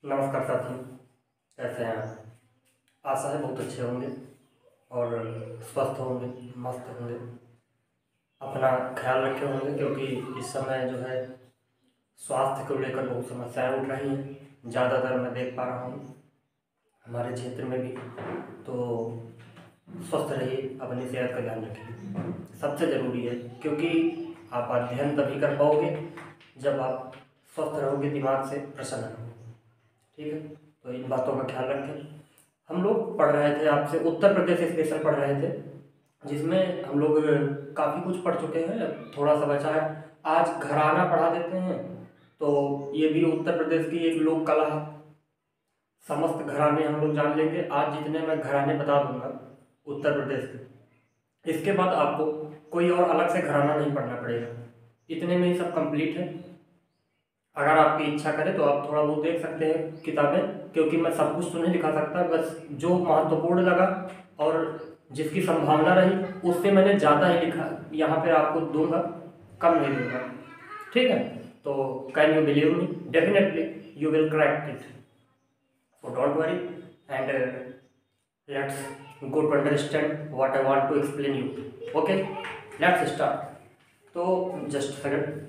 नमस्कार साथी, कैसे हैं आप? आशा है बहुत अच्छे होंगे और स्वस्थ होंगे, मस्त होंगे, अपना ख्याल रखे होंगे क्योंकि इस समय जो है स्वास्थ्य को लेकर बहुत समस्याएं उठ रही हैं। ज़्यादातर मैं देख पा रहा हूँ हमारे क्षेत्र में भी। तो स्वस्थ रहिए, अपनी सेहत का ध्यान रखिए, सबसे ज़रूरी है क्योंकि आप अध्ययन तभी कर पाओगे जब आप स्वस्थ रहोगे, दिमाग से प्रसन्न रहोगे। ठीक है, तो इन बातों का ख्याल रखें। हम लोग पढ़ रहे थे, आपसे उत्तर प्रदेश स्पेशल पढ़ रहे थे, जिसमें हम लोग काफ़ी कुछ पढ़ चुके हैं, थोड़ा सा बचा है। आज घराना पढ़ा देते हैं। तो ये भी उत्तर प्रदेश की एक लोक कला है। समस्त घराने हम लोग जान लेंगे आज, जितने मैं घराने बता दूंगा उत्तर प्रदेश के। इसके बाद आपको कोई और अलग से घराना नहीं पढ़ना पड़ेगा, इतने में ही सब कंप्लीट है। अगर आपकी इच्छा करे तो आप थोड़ा बहुत देख सकते हैं किताबें, क्योंकि मैं सब कुछ तो नहीं दिखा सकता, बस जो महत्वपूर्ण लगा और जिसकी संभावना रही उससे मैंने ज़्यादा ही लिखा, यहाँ पे आपको दूंगा, कम नहीं दूंगा। ठीक है, तो can you believe me? Definitely you will crack it, so don't worry and let's go to understand what I want to explain you. Okay, let's start. तो जस्ट सेकंड,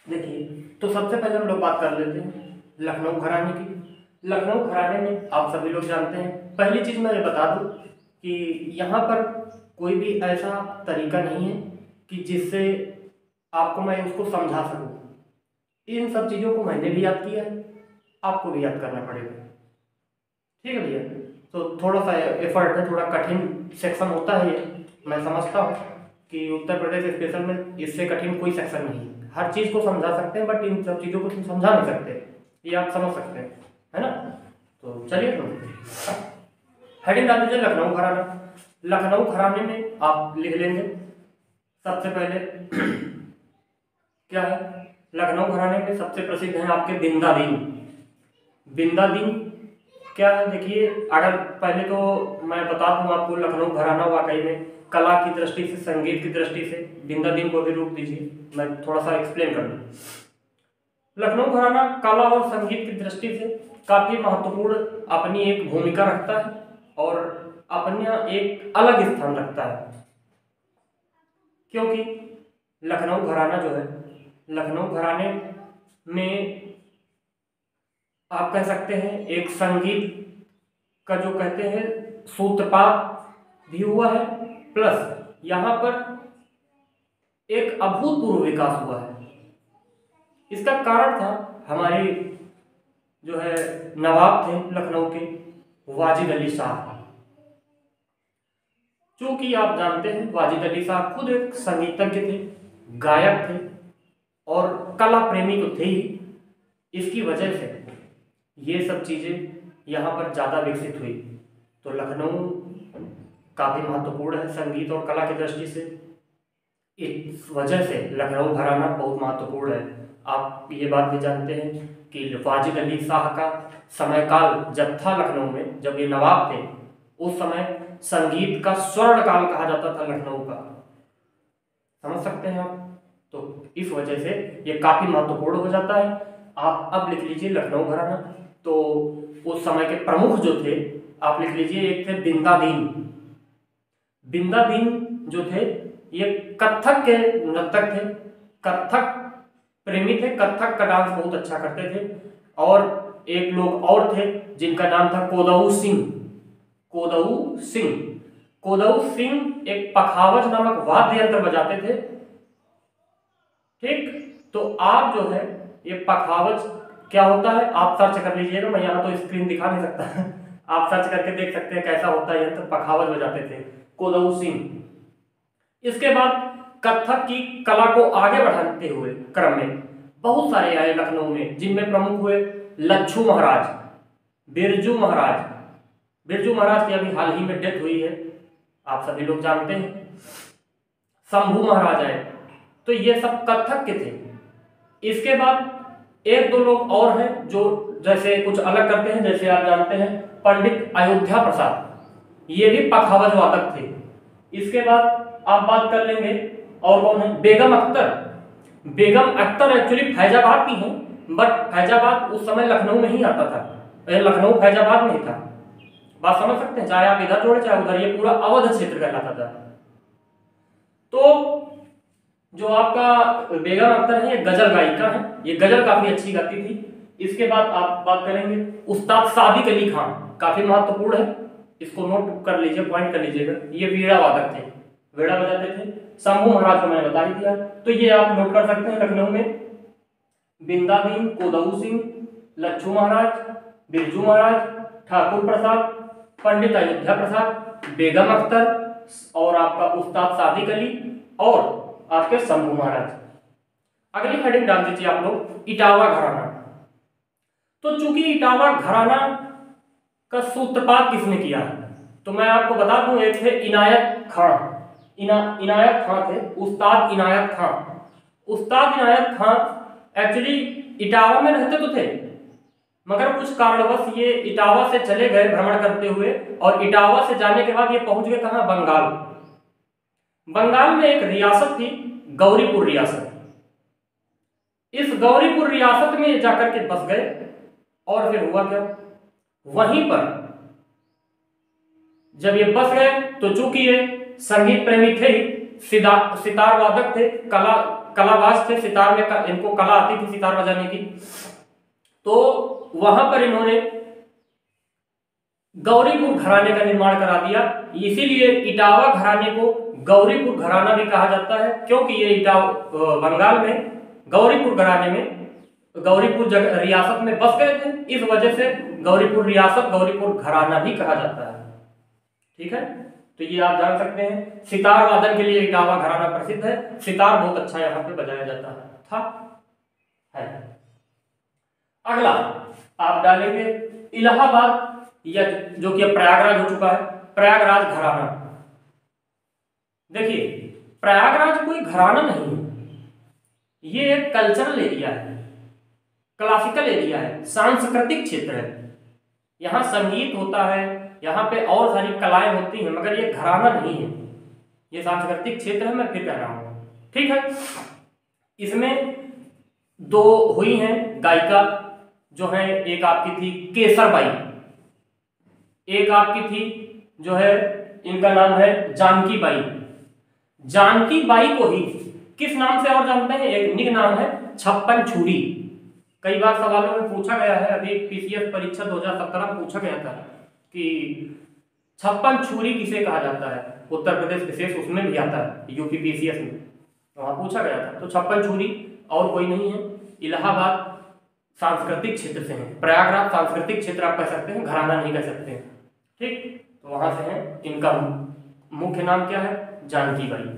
देखिए, तो सबसे पहले हम लोग बात कर लेते हैं लखनऊ घराने की। लखनऊ घराने में आप सभी लोग जानते हैं, पहली चीज़ मैं ये बता दूं कि यहाँ पर कोई भी ऐसा तरीका नहीं है कि जिससे आपको मैं उसको समझा सकूं। इन सब चीज़ों को मैंने भी याद किया है, आपको भी याद करना पड़ेगा। ठीक है भैया, तो थोड़ा सा एफर्ट है, थोड़ा कठिन सेक्शन होता है ये, मैं समझता हूँ कि उत्तर प्रदेश स्पेशल में इससे कठिन कोई सेक्शन नहीं है। हर चीज़ को समझा सकते हैं बट इन सब चीज़ों को समझा नहीं सकते, ये आप समझ सकते हैं, है ना? तो चलिए, तो हेडिंग डाल दीजिए लखनऊ घराना। लखनऊ घराने में आप लिख लेंगे सबसे पहले क्या है। लखनऊ घराने में सबसे प्रसिद्ध है आपके बिंदादीन। बिंदादीन क्या है, देखिए, अगर पहले तो मैं बता दूं आपको, लखनऊ घराना वाकई में कला की दृष्टि से, संगीत की दृष्टि से, बिंदादीन को भी रोक दीजिए, मैं थोड़ा सा एक्सप्लेन कर दूं। लखनऊ घराना कला और संगीत की दृष्टि से काफी महत्वपूर्ण अपनी एक भूमिका रखता है और अपना एक अलग स्थान रखता है, क्योंकि लखनऊ घराना जो है, लखनऊ घराने में आप कह सकते हैं एक संगीत का जो कहते हैं सूत्रपात भी हुआ है, प्लस यहाँ पर एक अभूतपूर्व विकास हुआ है। इसका कारण था हमारे जो है नवाब थे लखनऊ के, वाजिद अली शाह। चूंकि आप जानते हैं वाजिद अली शाह खुद एक संगीतज्ञ थे, गायक थे और कला प्रेमी तो थे ही। इसकी वजह से ये सब चीज़ें यहाँ पर ज़्यादा विकसित हुई। तो लखनऊ काफ़ी महत्वपूर्ण है संगीत और कला की दृष्टि से, इस वजह से लखनऊ घराना बहुत महत्वपूर्ण है। आप ये बात भी जानते हैं कि वाजिद अली शाह का समयकाल जब था लखनऊ में, जब ये नवाब थे, उस समय संगीत का स्वर्ण काल कहा जाता था लखनऊ का, समझ सकते हैं आप? तो इस वजह से ये काफ़ी महत्वपूर्ण हो जाता है। आप अब लिख लीजिए लखनऊ घराना। तो उस समय के प्रमुख जो थे आप लिख लीजिए, एक थे बिंदादीन। बिंदादीन जो थे ये कथक के नर्तक थे, कथक प्रेमी थे, कथक का डांस बहुत अच्छा करते थे। और एक लोग और थे जिनका नाम था कोदऊ सिंह। कोदऊ सिंह, कोदऊ सिंह एक पखावज नामक वाद्य यंत्र बजाते थे। ठीक, तो आप जो है ये पखावज क्या होता है आप सर्च कर लीजिएगा, मैं यहाँ तो स्क्रीन दिखा नहीं सकता आप सर्च करके देख सकते हैं कैसा होता है यंत्र, पखावज बजाते थे कोदऊ सिंह। इसके बाद कथक की कला को आगे बढ़ाते हुए क्रम में बहुत सारे आए लखनऊ में, जिनमें प्रमुख हुए लच्छू महाराज, बिरजू महाराज। बिरजू महाराज की अभी हाल ही में डेथ हुई है, आप सभी लोग जानते हैं। शंभू महाराज आए, तो ये सब कथक के थे। इसके बाद एक दो लोग और हैं जो जैसे कुछ अलग करते हैं, जैसे आप जानते हैं पंडित अयोध्या प्रसाद, ये भी पखावज वादक थे। इसके बाद आप बात कर लेंगे और कौन है, बेगम अख्तर। बेगम अख्तर एक्चुअली फैजाबाद की हैं, बट फैजाबाद उस समय लखनऊ में ही आता था, लखनऊ फैजाबाद में ही था। बात समझ सकते हैं, चाहे आप इधर जोड़े चाहे उधर, ये पूरा अवध क्षेत्र कहलाता था। तो जो आपका बेगम अख्तर है ये गजल गायिका है, ये गजल काफी अच्छी गाती थी। इसके बाद आप बात करेंगे उस्ताद सादिक अली खान, काफी महत्वपूर्ण है, इसको नोट कर लीजिए, पॉइंट कर लीजिएगा। ये वीणा वादक थे, वीणा बजाते थे। शंभू महाराज को मैंने बता ही दिया, तो ये आप नोट कर सकते हैं। लखनऊ में बिंदादीन, कोदऊ सिंह, लच्छू महाराज, बिरजू महाराज, ठाकुर प्रसाद, पंडित अयोध्या प्रसाद, बेगम अख्तर और आपका उस्ताद सादिक अली और आपके शंभू महाराज। अगली हेडिंग डाल दीजिए आप लोग, इटावा घराना। तो चूंकि इटावा घराना का सूत्रपात किसने किया है, तो मैं आपको बता दूं, एक थे इनायत खान, इनायत खान थे, उस्ताद इनायत खान। उस्ताद इनायत खान एक्चुअली इटावा में रहते तो थे, मगर कुछ कारणवश ये इटावा से चले गए भ्रमण करते हुए, और इटावा से जाने के बाद ये पहुंच गए कहां, बंगाल। बंगाल में एक रियासत थी गौरीपुर रियासत। इस गौरीपुर रियासत में जाकर के बस गए, और फिर हुआ क्या, वहीं पर जब ये बस गए तो चूंकि ये संगीत प्रेमी थे, सितार वादक थे, कलाबाज थे, सितार में इनको कला आती थी सितार बजाने की, तो वहां पर इन्होंने गौरीपुर घराने का निर्माण करा दिया। इसीलिए इटावा घराने को गौरीपुर घराना भी कहा जाता है, क्योंकि ये बंगाल में गौरीपुर घराने में, गौरीपुर रियासत में बस गए थे, इस वजह से गौरीपुर रियासत गौरीपुर घराना भी कहा जाता है। ठीक है, तो ये आप जान सकते हैं। सितार वादन के लिए इटावा घराना प्रसिद्ध है, सितार बहुत अच्छा यहाँ पे बजाया जाता है। अगला आप डालेंगे इलाहाबाद, या जो कि प्रयागराज हो चुका है, प्रयागराज घराना। देखिए प्रयागराज कोई घराना नहीं है, ये एक कल्चरल एरिया है, क्लासिकल एरिया है, सांस्कृतिक क्षेत्र है। यहाँ संगीत होता है, यहाँ पे और सारी कलाएं होती हैं, मगर ये घराना नहीं है, ये सांस्कृतिक क्षेत्र है, मैं फिर कह रहा हूँ। ठीक है, इसमें दो हुई हैं गायिका जो है, एक आपकी थी केसरबाई, एक आपकी थी जो है, इनका नाम है जानकी बाई। जानकी बाई को ही किस नाम से और जानते हैं, एक निक नाम है छप्पन छुरी। कई बार सवालों में पूछा गया है, अभी पीसीएस परीक्षा 2017 में पूछा गया था कि छप्पन छुरी किसे कहा जाता है, उत्तर प्रदेश विशेष उसमें भी आता है, यूपी पीसीएस में, वहां पूछा गया था। तो छप्पन छुरी और कोई नहीं है, इलाहाबाद सांस्कृतिक क्षेत्र से है, प्रयागराज सांस्कृतिक क्षेत्र आप कह सकते हैं, घराना नहीं कह सकते हैं। ठीक, तो वहां से है, इनका मुख्य नाम क्या है, जानकी बाई।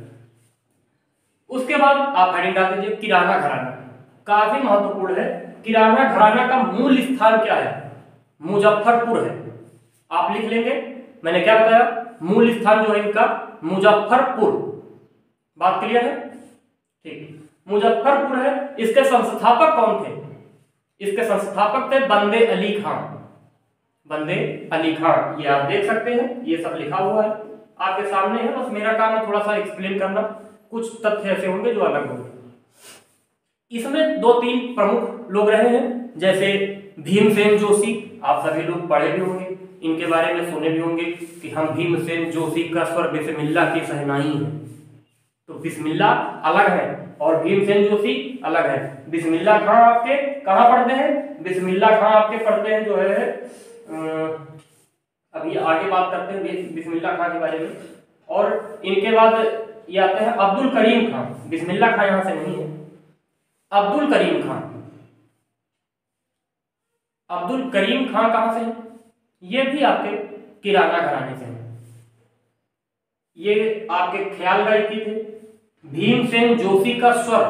उसके बाद आप हेडिंग डाल दीजिए किराना घराना, काफी महत्वपूर्ण है। किराना घराना का मूल स्थान क्या है, मुजफ्फरपुर है, आप लिख लेंगे। मैंने क्या बताया, मूल स्थान जो है इनका मुजफ्फरपुर। बात क्लियर है, ठीक, मुजफ्फरपुर है। इसके संस्थापक कौन थे, इसके संस्थापक थे बंदे अली खान, बंदे अली खान। ये आप देख सकते हैं, ये सब लिखा हुआ है आपके सामने है, बस मेरा काम है थोड़ा सा एक्सप्लेन करना, कुछ तथ्य ऐसे होंगे जो अलग होंगे। इसमें दो तीन प्रमुख लोग रहे हैं, जैसे भीमसेन जोशी, आप सभी लोग पढ़े भी होंगे, इनके बारे में सुने भी होंगे कि हम भीमसेन जोशी का स्वर बिस्मिल्लाह की शहनाई है। तो बिस्मिल्लाह अलग है और भीमसेन जोशी अलग है। बिस्मिल्लाह खां आपके कहाँ पढ़ते हैं, बिस्मिल्लाह खां आपके पढ़ते हैं जो है, अभी आगे बात करते हैं बिस्मिल्लाह खां के बारे में। और इनके बाद ये आते हैं अब्दुल करीम खां, बिस्मिल्लाह खां यहाँ से नहीं है, अब्दुल करीम खां। अब्दुल करीम खां कहां से हैं, ये भी आपके किराना घराने से हैं। ये आपके ख्याल गायकी थे। भीमसेन जोशी का स्वर,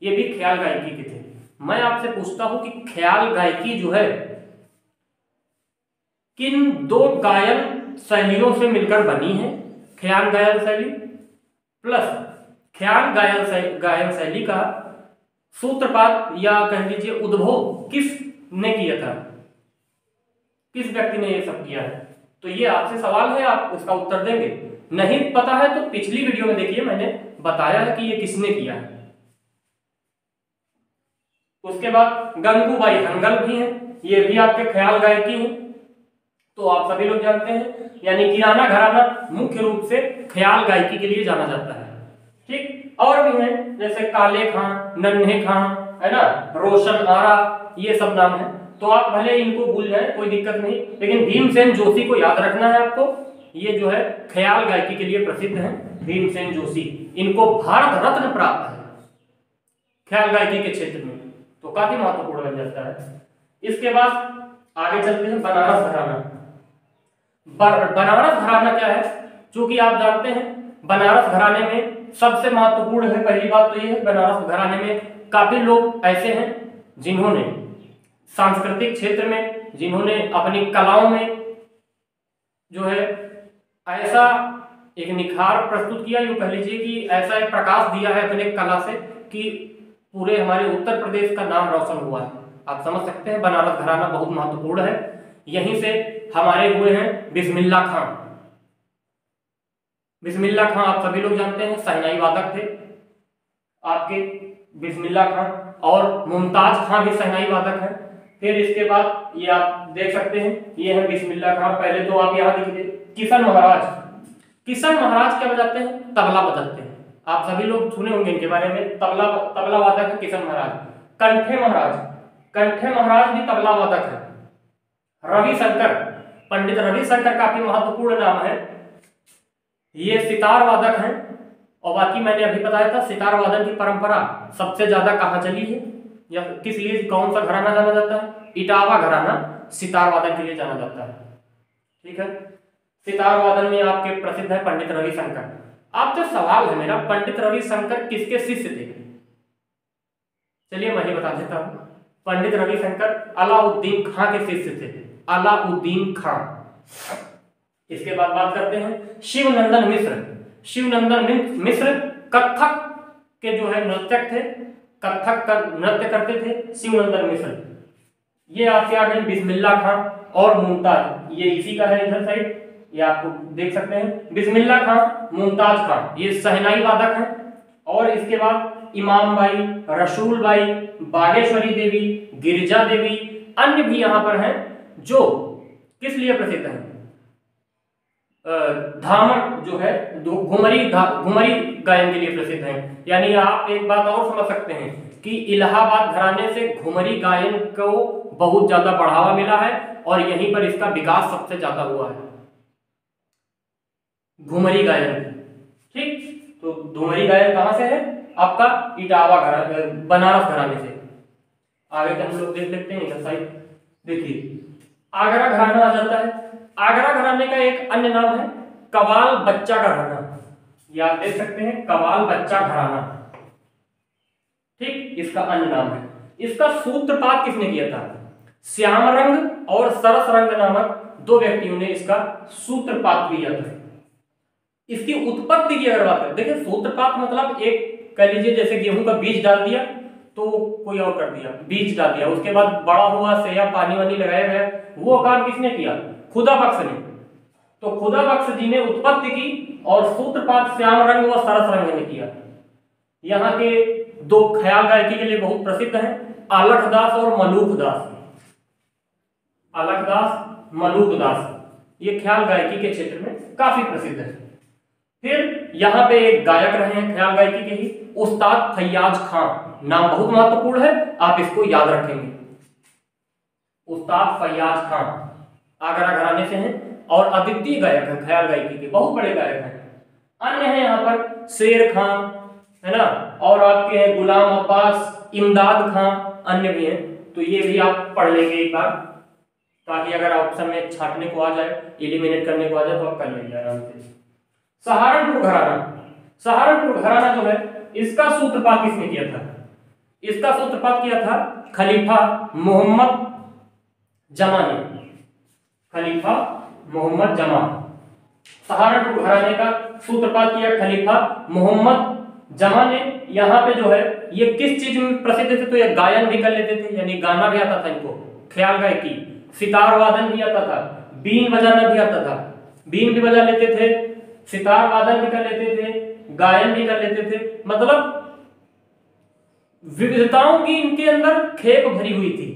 ये भी ख्याल गायकी के थे। मैं आपसे पूछता हूं कि ख्याल गायकी जो है किन दो गायन शैलियों से मिलकर बनी है, ख्याल गायन शैली प्लस ख्याल गायन शैली का सूत्रपात या कह लीजिए उद्भव किसने किया था, किस व्यक्ति ने ये सब किया है। तो ये आपसे सवाल है, आप उसका उत्तर देंगे। नहीं पता है तो पिछली वीडियो में देखिए, मैंने बताया है कि ये किसने किया है। उसके बाद गंगूबाई हंगल भी हैं, ये भी आपके ख्याल गायकी हैं, तो आप सभी लोग जानते हैं। यानी किराना घराना मुख्य रूप से ख्याल गायकी के लिए जाना जाता है। ठीक, और भी हैं जैसे काले खां, नन्हे खां, है ना, रोशन आरा, ये सब नाम है। तो आप भले इनको भूल जाए, कोई दिक्कत नहीं, लेकिन भीमसेन जोशी को याद रखना है आपको। ये जो है ख्याल गायकी के लिए प्रसिद्ध हैं, भीमसेन जोशी। इनको भारत रत्न प्राप्त है ख्याल गायकी के क्षेत्र में, तो काफी महत्वपूर्ण बन जाता है। इसके बाद आगे चलते हैं बनारस घराना। बनारस घराना क्या है, चूंकि आप जानते हैं बनारस घराने में सबसे महत्वपूर्ण है, पहली बात तो ये है, बनारस घराने में काफी लोग ऐसे हैं जिन्होंने सांस्कृतिक क्षेत्र में, जिन्होंने अपनी कलाओं में जो है ऐसा एक निखार प्रस्तुत किया, यूं कह लीजिए कि ऐसा एक प्रकाश दिया है अपने कला से कि पूरे हमारे उत्तर प्रदेश का नाम रोशन हुआ है। आप समझ सकते हैं बनारस घराना बहुत महत्वपूर्ण है। यहीं से हमारे हुए हैं बिस्मिल्ला खां। बिस्मिल्ला खां आप सभी लोग जानते हैं, शहनाई वादक थे आपके बिस्मिल्ला खां, और मुमताज खां भी शहनाई वादक है। फिर इसके बाद ये आप देख सकते हैं, ये है बिस्मिल्ला खां। पहले तो आप यहाँ देखिए किशन महाराज। किशन महाराज क्या बजाते हैं, तबला बजाते हैं। आप सभी लोग सुने होंगे इनके बारे में, तबला वादक है किशन महाराज। कंठे महाराज, कंठे महाराज भी तबला वादक है। रविशंकर, पंडित रविशंकर काफी महत्वपूर्ण नाम है, ये सितार वादक हैं। और बाकी मैंने अभी बताया था सितार वादन की परंपरा सबसे ज्यादा कहाँ चली है, या किस लिए, कौन सा घराना जाना जाता है, इटावा घराना सितार वादन के लिए जाना जाता है। ठीक है, सितार वादन में आपके प्रसिद्ध है पंडित रविशंकर। आपसे सवाल है मेरा, पंडित रविशंकर किसके शिष्य थे? चलिए मैं ही बता देता हूं। पंडित रविशंकर अलाउद्दीन खां के शिष्य थे, अलाउद्दीन खां। इसके बाद बात करते हैं शिवनंदन मिश्र। शिवनंदन मिश्र कथक के जो है नृत्यक थे, कथक का नृत्य करते थे शिवनंदन मिश्र। ये आपके आ गए बिस्मिल्ला खां और मुमताज, ये इसी का है इधर साइड, ये आपको देख सकते हैं बिस्मिल्ला खां, मुमताज खां, ये शहनाई वादक हैं। और इसके बाद इमाम बाई, रसूल बाई, बागेश्वरी देवी, गिरिजा देवी, अन्य भी यहाँ पर हैं जो किस लिए प्रसिद्ध हैं, धामर जो है घुमरी गायन के लिए प्रसिद्ध हैं। यानी आप एक बात और समझ सकते हैं कि इलाहाबाद घराने से घुमरी गायन को बहुत ज्यादा बढ़ावा मिला है और यहीं पर इसका विकास सबसे ज्यादा हुआ है, घुमरी गायन। ठीक, तो घुमरी गायन कहां से है आपका, इटावा घराने, बनारस घराने से। आगे के हम लोग देख लेते हैं इधर साइड, देखिए आगरा घराना आ जाता है। आगरा घराने का एक अन्य नाम है कवाल बच्चा घराना, ये आप देख सकते हैं कवाल बच्चा घराना। ठीक, इसका अन्य नाम है। इसका सूत्रपात किसने किया था, श्यामरंग और सरसरंग नामक दो व्यक्तियों ने इसका सूत्रपात किया था। इसकी उत्पत्ति की अगर बात करें, देखिए सूत्रपात मतलब एक कह लीजिए जैसे गेहूं का बीज डाल दिया तो कोई और कर दिया, बीज डाल दिया, उसके बाद बड़ा हुआ, सेया पानी वानी लगाया गया, वो काम किसने किया, खुदा बख्श ने। तो खुदा बख्श जी ने उत्पत्ति की और सूत्रपात श्यामरंग व सरसरंग ने किया। यहाँ के दो ख्याल गायकी के लिए बहुत प्रसिद्ध हैं, अलखदास और मलूकदास। अलखदास, मलूकदास, ये ख्याल गायकी के क्षेत्र में काफी प्रसिद्ध है। फिर यहाँ पे एक गायक रहे हैं ख्याल गायकी के ही, उस्ताद फैयाज खां, नाम बहुत महत्वपूर्ण है, आप इसको याद रखेंगे। उस्ताद फैयाज खां आगरा घराने से हैं और अद्वितीय गायक हैं, ख्याल गायकी के बहुत बड़े गायक हैं। अन्य हैं यहाँ पर शेर खां, है ना, और आपके हैं गुलाम अब्बास, इमदाद खां, अन्य भी हैं। तो ये भी आप पढ़ लेंगे एक बार, ताकि अगर ऑप्शन में छाटने को आ जाए, एलिमिनेट करने को आ जाए तो आप कर लेंगे आराम से। सहारनपुर घराना, सहारनपुर घराना जो है इसका सूत्रपात किसने किया था, इसका सूत्रपात किया था खलीफा मोहम्मद जमा ने, खलीफा मोहम्मद जमा। सहारनपुर घराने का सूत्रपात किया खलीफा मोहम्मद जमा ने। यहाँ पे जो है ये किस चीज में प्रसिद्ध थे, तो ये गायन भी कर लेते थे, यानी गाना भी आता था इनको, ख्याल गायकी, सितार वादन भी आता था, बीन बजाना भी आता था, बीन भी बजा लेते थे, सितार वादन भी कर लेते थे, गायन भी कर लेते थे। मतलब विविधताओं की इनके अंदर खेप भरी हुई थी,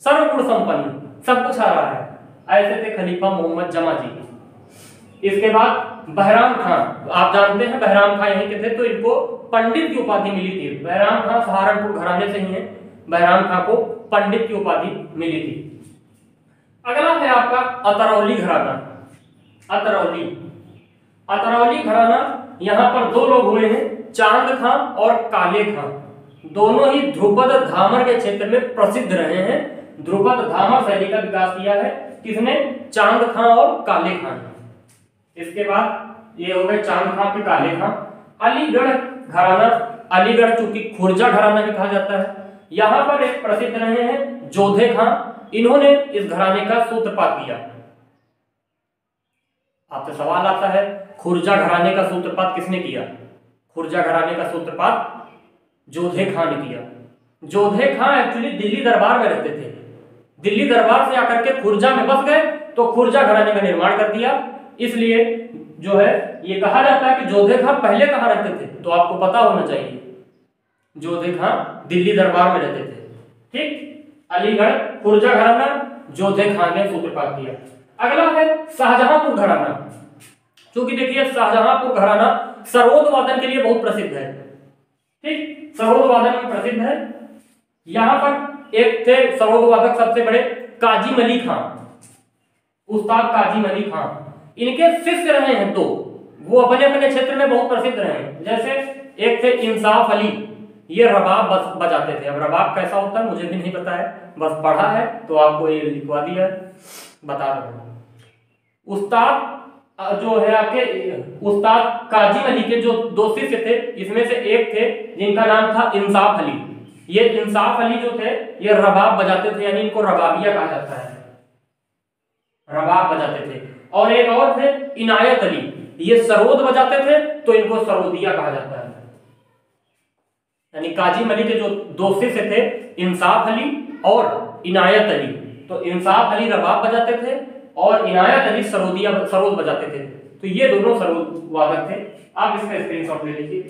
सर्वगुण संपन्न, सब कुछ आ रहा है। ऐसे थे खलीफा मोहम्मद जमा जी। इसके बाद बहराम खान, आप जानते हैं बहराम खान यहीं के थे, तो इनको पंडित की उपाधि मिली थी। बहराम खान सहारनपुर घराने से ही है, बहराम खान को पंडित की उपाधि मिली थी। अगला है आपका अतरौली घराना। अतरौली, अतरौली घराना, यहाँ पर दो लोग हुए हैं, चांद खां और काले खां। दोनों ही ध्रुपद धामर के क्षेत्र में प्रसिद्ध रहे हैं। ध्रुपद धामर शैली का विकास किया है किसने? चांद खां और काले खां। इसके बाद ये हो गए चांद खां फिर काले खां। अलीगढ़ घराना, अलीगढ़ चूंकि खुर्जा घराना भी कहा जाता है, यहाँ पर एक प्रसिद्ध रहे हैं जोधे खां। इन्होंने इस घराने का सूत्रपात किया। आपसे सवाल आता है खुर्जा घराने का सूत्रपात किसने किया? खुर्जा घराने का सूत्रपात जोधे खां ने किया। जोधे खां एक्चुअली दिल्ली दरबार में रहते थे। दिल्ली दरबार से आकर के खुर्जा में बस गए तो खुर्जा घराने का निर्माण कर दिया। इसलिए जो है ये कहा जाता है कि जोधे खां पहले कहाँ रहते थे, तो आपको पता होना चाहिए। जोधे खां दिल्ली दरबार में रहते थे। ठीक, अलीगढ़ खुर्जा घराना, जोधे खां ने सूत्रपात किया। अगला है शाहजहांपुर घराना। क्योंकि देखिए शाहजहांपुर घराना सरोद वादन के लिए बहुत प्रसिद्ध है। ठीक, सरोद वादन में प्रसिद्ध है। यहां पर एक थे सरोद वादक सबसे बड़े काजी मली खां, उस्ताद काजी मली खां। इनके शिष्य रहे हैं दो, वो अपने अपने क्षेत्र में बहुत प्रसिद्ध रहे हैं। जैसे एक थे इंसाफ अली, ये रबाब बजाते थे। अब रबाब कैसा होता है मुझे भी नहीं पता है, बस पढ़ा है तो आपको ये लिखवा दिया है, बता रहा हूं। उस्ताद जो है आपके उस्ताद काजी अली के जो दो शिष्य थे, इसमें से एक थे जिनका नाम था इंसाफ अली। ये इंसाफ अली जो थे ये रबाब बजाते थे, यानी इनको रबाबिया कहा जाता है, रबाब बजाते थे। और एक और थे इनायत अली, ये सरोद बजाते थे तो इनको सरोदिया कहा जाता है। यानी काजी अली के जो दो शिष्य थे इंसाफ अली और इनायत अली, तो इंसाफ अली रबाब बजाते थे और इनायत अली सरोद बजाते थे। तो ये दोनों सरोद वादक थे। आप इसका स्क्रीनशॉट ले लीजिए।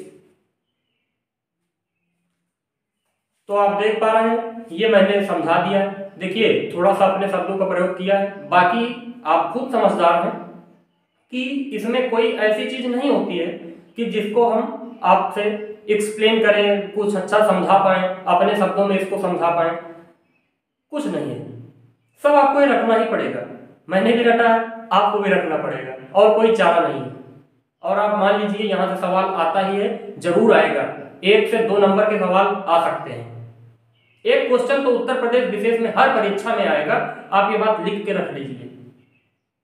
तो आप देख पा रहे हैं ये मैंने समझा दिया। देखिए थोड़ा सा अपने शब्दों का प्रयोग किया है, बाकी आप खुद समझदार हैं कि इसमें कोई ऐसी चीज नहीं होती है कि जिसको हम आपसे एक्सप्लेन करें, कुछ अच्छा समझा पाए, अपने शब्दों में इसको समझा पाए, कुछ नहीं है। सब आपको ये रखना ही पड़ेगा। मैंने भी रटा है, आपको भी रखना पड़ेगा, और कोई चारा नहीं है। और आप मान लीजिए यहाँ से सवाल आता ही है, जरूर आएगा, 1 से 2 नंबर के सवाल आ सकते हैं। एक क्वेश्चन तो उत्तर प्रदेश विशेष में हर परीक्षा में आएगा, आप ये बात लिख के रख लीजिए।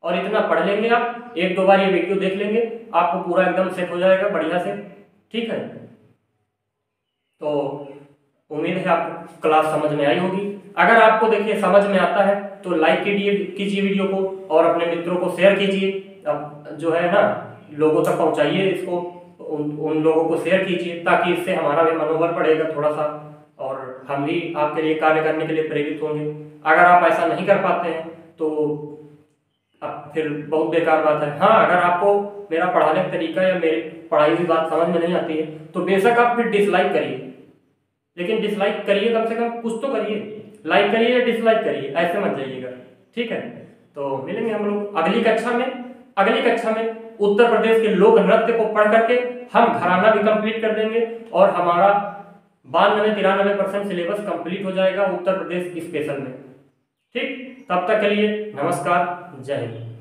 और इतना पढ़ लेंगे आप, 1-2 बार ये वीडियो देख लेंगे, आपको पूरा एकदम सेट हो जाएगा बढ़िया से। ठीक है, तो उम्मीद है आपको क्लास समझ में आई होगी। अगर आपको देखिए समझ में आता है तो लाइक कीजिए वीडियो को और अपने मित्रों को शेयर कीजिए। अब जो है ना, लोगों तक पहुंचाइए इसको, उन लोगों को शेयर कीजिए, ताकि इससे हमारा भी मनोबल बढ़ेगा थोड़ा सा, और हम भी आपके लिए कार्य करने के लिए प्रेरित होंगे। अगर आप ऐसा नहीं कर पाते हैं तो अब फिर बहुत बेकार बात है। हाँ, अगर आपको मेरा पढ़ाने का तरीका या मेरी पढ़ाई की बात समझ में नहीं आती है तो बेशक आप फिर डिसलाइक करिए, लेकिन डिसलाइक करिए, कम से कम कुछ तो करिए। लाइक करिए या डिसलाइक करिए, ऐसे मत जाइएगा। ठीक है, तो मिलेंगे हम लोग अगली कक्षा में। अगली कक्षा में उत्तर प्रदेश के लोक नृत्य को पढ़ करके हम घराना भी कंप्लीट कर देंगे और हमारा 92-93% सिलेबस कंप्लीट हो जाएगा उत्तर प्रदेश स्पेशल में। ठीक, तब तक के लिए नमस्कार, जय हिंद।